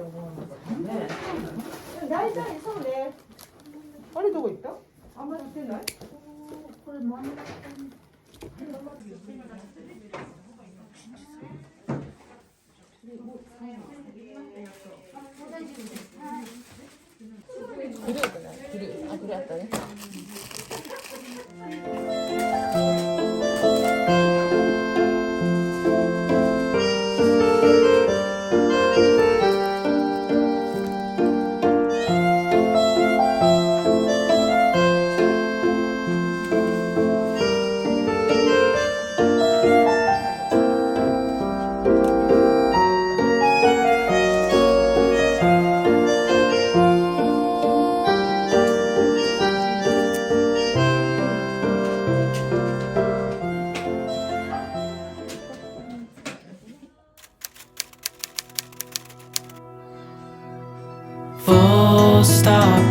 思うんですよね。大体そうね。あれどこ行った？あんまり売ってない？これ真ん中に。クルーかな？クルー。あ、これあったね。Full stop.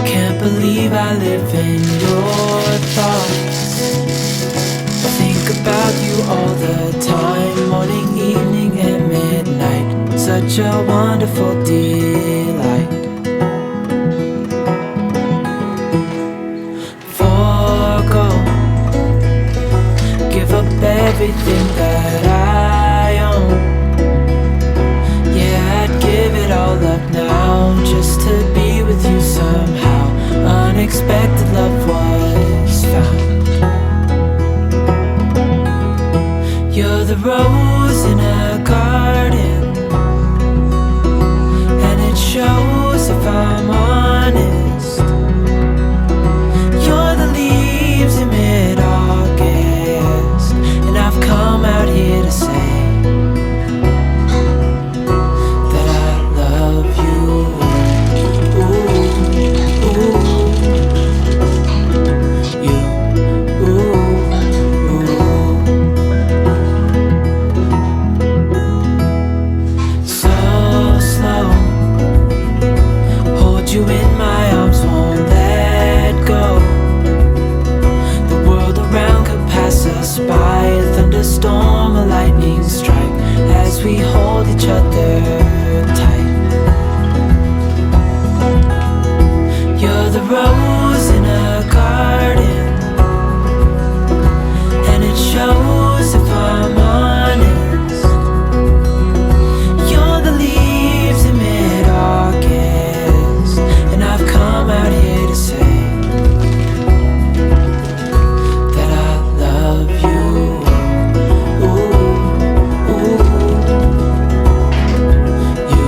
Can't believe I live in your thoughts. Think about you all the time, morning, evening, and midnight. Such a wonderful delight. Forgo, give up everything that I own. Give it all up now, just to be with you somehow. Unexpected love was found. You're the rose in a garden, and it shows if I'm honest. You're the leaves in mid-August, and I've come out here to say we hold each other tight. You're the rose in a garden, and it shows if I'm honest. You're the leaves in mid-August, and I've come out here to say that I love you. You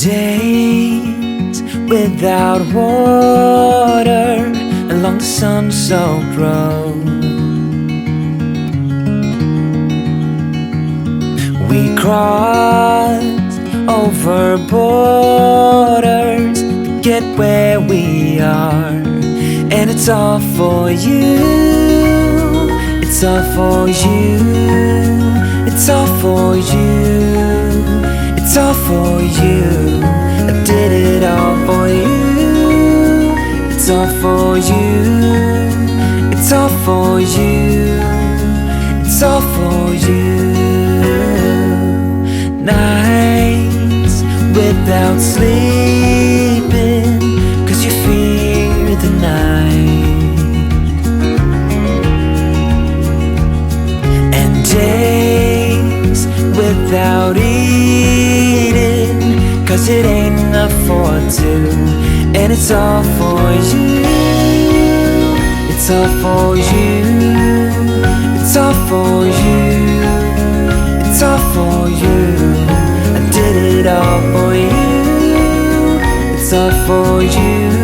Days without water along the sun-soaked road. We crossed over borders to get where we are, and it's all for you. It's all for you. It's all for you. It's all for you. I did it all for you. It's all for you. It's all for you. It's all for you. Nights without sleeping 'cause you fear the night, and days without eating 'cause it ain't enough for two, and it's all for you. It's all for you. It's all for you. It's all for you. I did it all for you. It's all for you.